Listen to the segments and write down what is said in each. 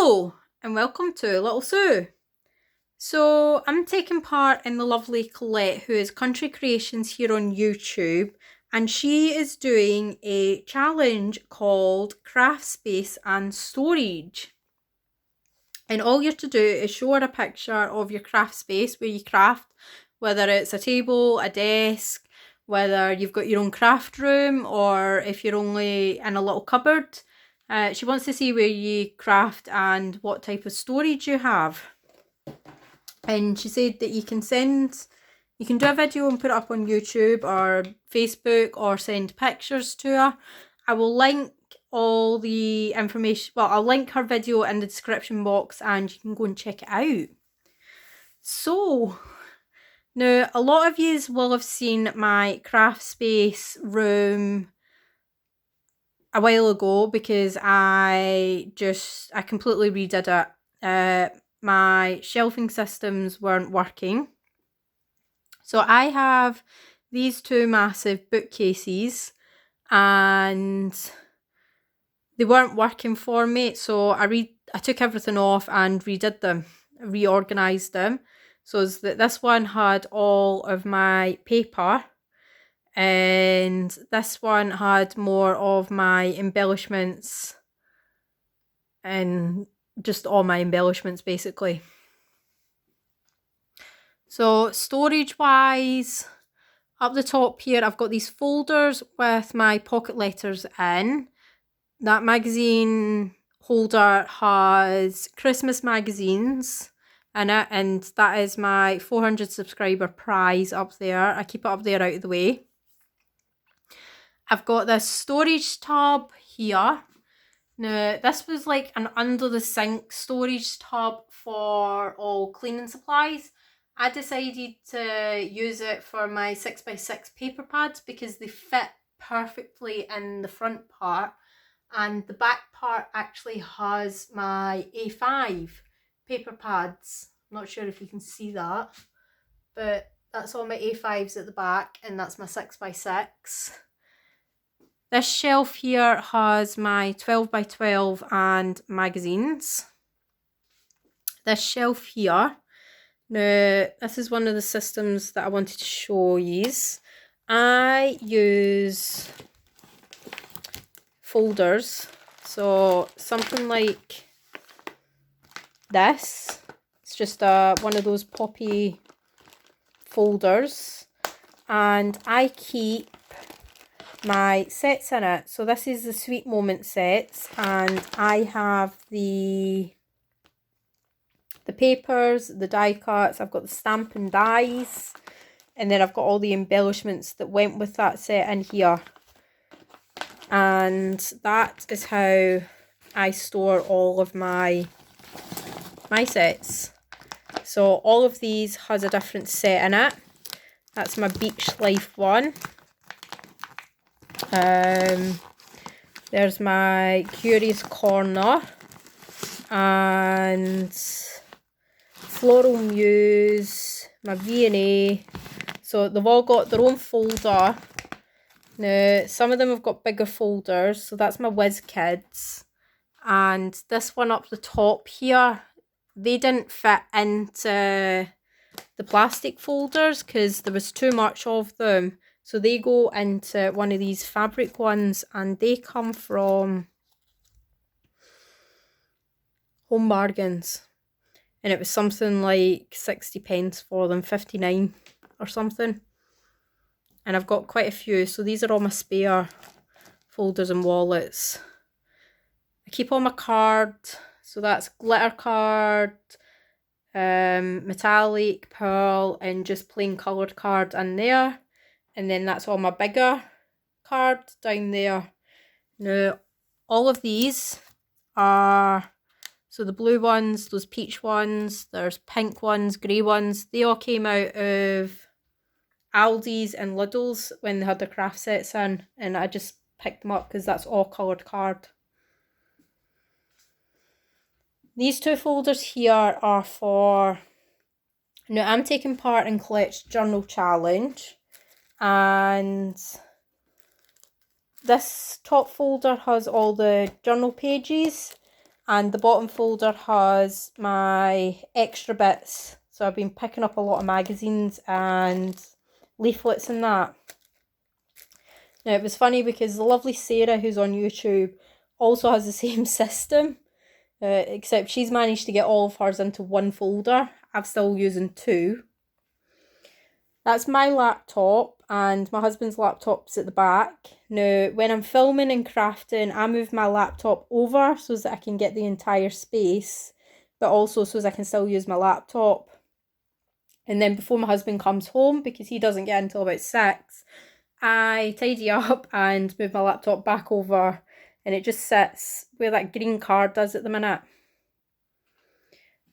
Hello and welcome to Little Sue. So I'm taking part in the lovely Collette, who is Country Creations here on YouTube, and she is doing a challenge called Craft Space and Storage. And all you have to do is show her a picture of your craft space where you craft, whether it's a table, a desk, whether you've got your own craft room, or if you're only in a little cupboard. She wants to see where you craft and what type of storage you have. And she said that you can do a video and put it up on YouTube or Facebook, or send pictures to her. I will link all the information, well, I'll link her video in the description box and you can go and check it out. So, now a lot of you will have seen my craft space room a while ago because I completely redid it. My shelving systems weren't working. So I have these two massive bookcases and they weren't working for me, so I took everything off and redid them, reorganised them. So this one had all of my paper, and this one had more of my embellishments, and just all my embellishments basically. So storage wise, up the top here I've got these folders with my pocket letters in. That magazine holder has Christmas magazines in it, and that is my 400 subscriber prize up there. I keep it up there out of the way. I've got this storage tub here. Now, this was like an under the sink storage tub for all cleaning supplies. I decided to use it for my 6x6 paper pads because they fit perfectly in the front part. And the back part actually has my A5 paper pads. I'm not sure if you can see that, but that's all my A5s at the back, and that's my 6x6. This shelf here has my 12x12 and magazines. This shelf here, now this is one of the systems that I wanted to show you. I use folders, so something like this. It's just one of those poppy folders, and I keep my sets in it. So this is the Sweet Moment sets, and I have the papers, the die cuts, I've got the stamp and dies, and then I've got all the embellishments that went with that set in here. And that is how I store all of my sets. So all of these has a different set in it. That's my Beach Life one. There's my Curious Corner and Floral Muse, my V&A. So they've all got their own folder. Now, some of them have got bigger folders, so that's my Whiz Kids. And this one up the top here, they didn't fit into the plastic folders because there was too much of them. So they go into one of these fabric ones, and they come from Home Bargains. And it was something like 60p for them, 59 or something. And I've got quite a few, so these are all my spare folders and wallets. I keep all my card, so that's glitter card, metallic, pearl, and just plain coloured card in there. And then that's all my bigger card down there. Now, all of these are, so the blue ones, those peach ones, there's pink ones, grey ones, they all came out of Aldi's and Lidl's when they had their craft sets in, and I just picked them up because that's all coloured card. These two folders here are for, now I'm taking part in Colette's journal challenge, and this top folder has all the journal pages, And the bottom folder has my extra bits. So I've been picking up a lot of magazines and leaflets and that. Now, it was funny because the lovely Sarah, who's on YouTube, also has the same system, except she's managed to get all of hers into one folder. I'm still using two. That's my laptop, and my husband's laptop's at the back. Now, when I'm filming and crafting, I move my laptop over so that I can get the entire space, but also so that I can still use my laptop. And then before my husband comes home, because he doesn't get until about 6, I tidy up and move my laptop back over, and it just sits where that green card does at the minute.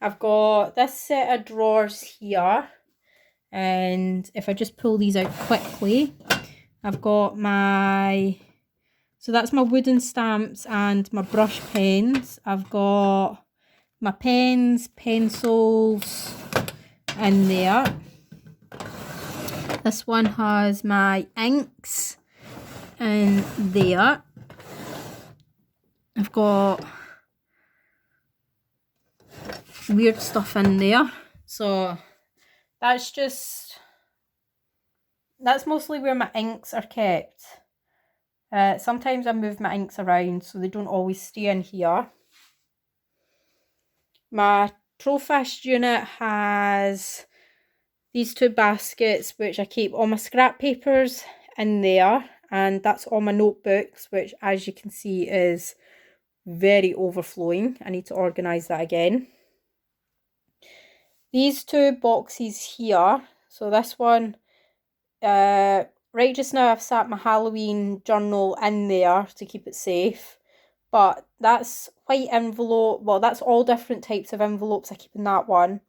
I've got this set of drawers here, and if I just pull these out quickly, I've got so that's my wooden stamps and my brush pens. I've got my pens, pencils in there. This one has my inks in there. I've got weird stuff in there. So that's mostly where my inks are kept. Sometimes I move my inks around so they don't always stay in here. My Trollfist unit has these two baskets which I keep all my scrap papers in there, and that's all my notebooks, which as you can see is very overflowing. I need to organise that again. These two boxes here, so this one, right just now I've sat my Halloween journal in there to keep it safe, but that's white envelope, well that's all different types of envelopes I keep in that one.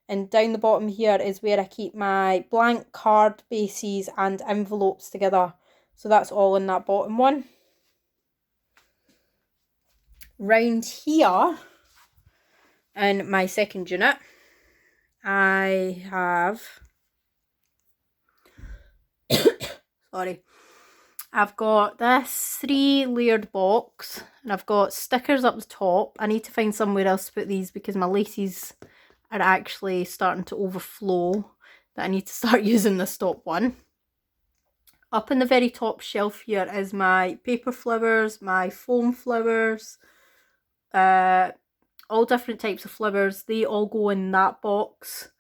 And down the bottom here is where I keep my blank card bases and envelopes together. So that's all in that bottom one. Round here, in my second unit, I have... sorry. I've got this 3-layered box, and I've got stickers up the top. I need to find somewhere else to put these because my laces are actually starting to overflow, that I need to start using this top one. Up in the very top shelf here is my paper flowers, my foam flowers, all different types of flowers. They all go in that box.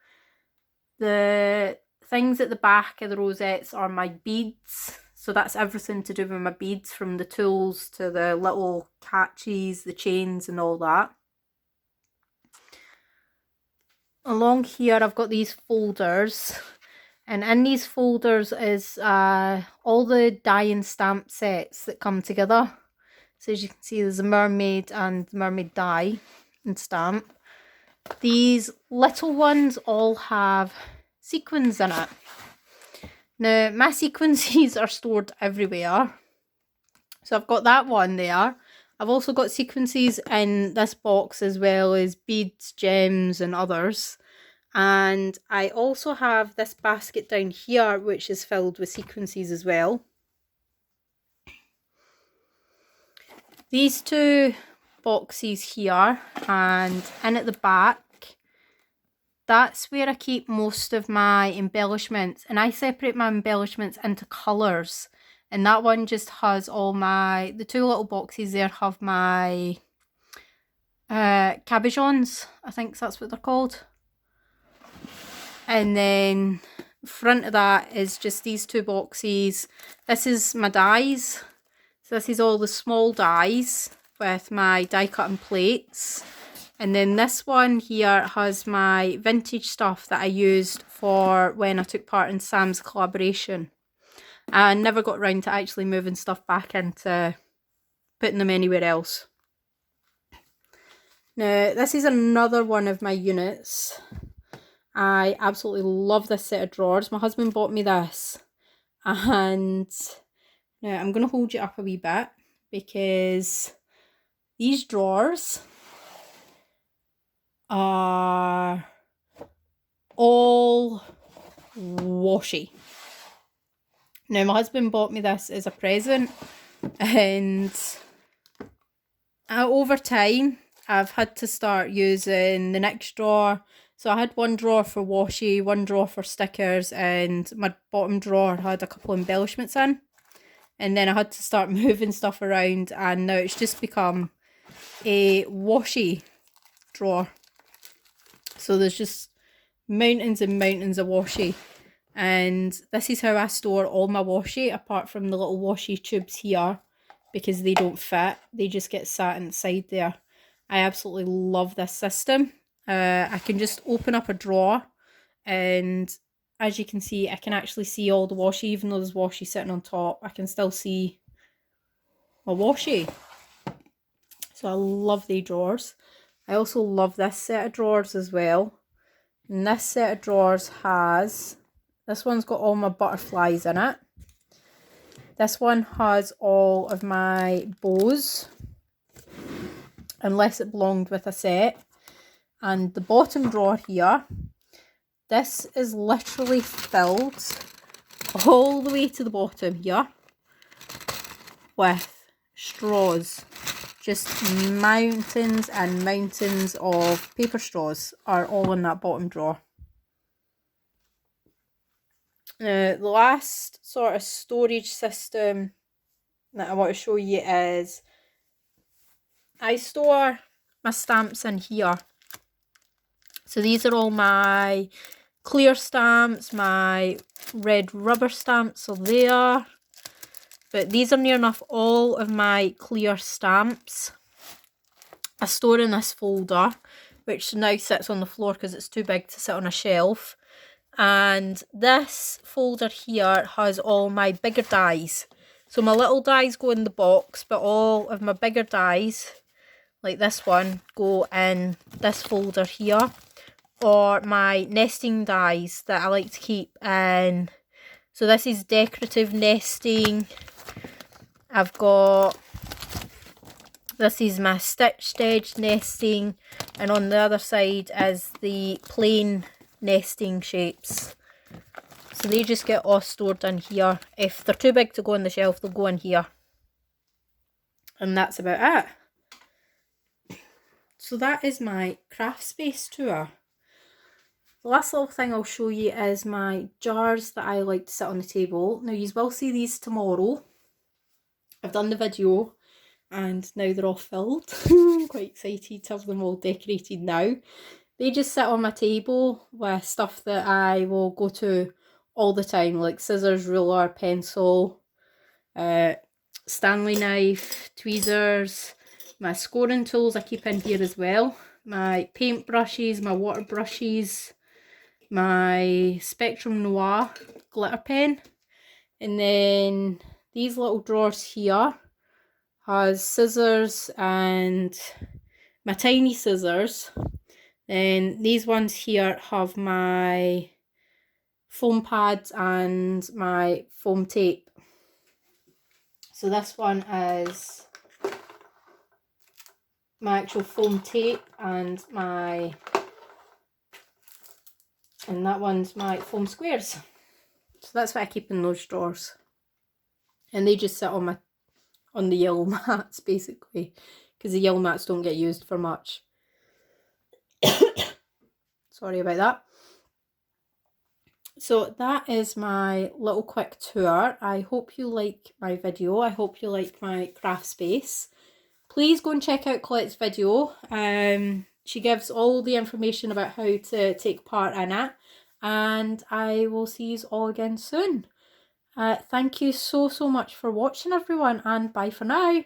The things at the back of the rosettes are my beads. So that's everything to do with my beads, from the tools to the little catches, the chains and all that. Along here I've got these folders, and in these folders is all the die and stamp sets that come together. So as you can see, there's a mermaid and mermaid die and stamp. These little ones all have sequins in it. Now my sequences are stored everywhere, so I've got that one there. I've also got sequences in this box as well as beads, gems and others. And I also have this basket down here which is filled with sequences as well. These two boxes here, and in at the back, that's where I keep most of my embellishments, and I separate my embellishments into colours. And that one just has all the two little boxes there have my cabochons, I think that's what they're called. And then front of that is just these two boxes. This is my dies. So this is all the small dies with my die cutting plates. And then this one here has my vintage stuff that I used for when I took part in Sam's collaboration. I never got around to actually moving stuff back into putting them anywhere else. Now, this is another one of my units. I absolutely love this set of drawers. My husband bought me this. And now I'm going to hold you up a wee bit because these drawers are all washy. Now, my husband bought me this as a present, and over time I've had to start using the next drawer. So I had one drawer for washi, one drawer for stickers, and my bottom drawer had a couple embellishments in. And then I had to start moving stuff around, and now it's just become a washi drawer. So there's just mountains and mountains of washi. And this is how I store all my washi, apart from the little washi tubes here, because they don't fit. They just get sat inside there. I absolutely love this system. I can just open up a drawer, and as you can see, I can actually see all the washi. Even though there's washi sitting on top, I can still see my washi. So I love these drawers. I also love this set of drawers as well. And this set of drawers has, this one's got all my butterflies in it. This one has all of my bows, unless it belonged with a set. And the bottom drawer here, this is literally filled all the way to the bottom here with straws. Just mountains and mountains of paper straws are all in that bottom drawer. The last sort of storage system that I want to show you is I store my stamps in here. So these are all my clear stamps, my red rubber stamps are there. But these are near enough all of my clear stamps. I store in this folder, which now sits on the floor because it's too big to sit on a shelf. And this folder here has all my bigger dies. So my little dies go in the box, but all of my bigger dies, like this one, go in this folder here. Or my nesting dies that I like to keep in. So this is decorative nesting. I've got, this is my stitched edge nesting, and on the other side is the plain nesting shapes. So they just get all stored in here. If they're too big to go on the shelf, they'll go in here. And that's about it. So that is my craft space tour. The last little thing I'll show you is my jars that I like to sit on the table. Now you will see these tomorrow. I've done the video and now they're all filled. I'm quite excited to have them all decorated now. They just sit on my table with stuff that I will go to all the time, like scissors, ruler, pencil, Stanley knife, tweezers, my scoring tools I keep in here as well, my paint brushes, my water brushes, my Spectrum Noir glitter pen, and then these little drawers here has scissors and my tiny scissors. Then these ones here have my foam pads and my foam tape. So this one is my actual foam tape, and that one's my foam squares. So that's what I keep in those drawers. And they just sit on the yellow mats basically, because the yellow mats don't get used for much. Sorry about that. So that is my little quick tour. I hope you like my video. I hope you like my craft space. Please go and check out Colette's video. She gives all the information about how to take part in it. And I will see you all again soon. Thank you so much for watching, everyone, and bye for now.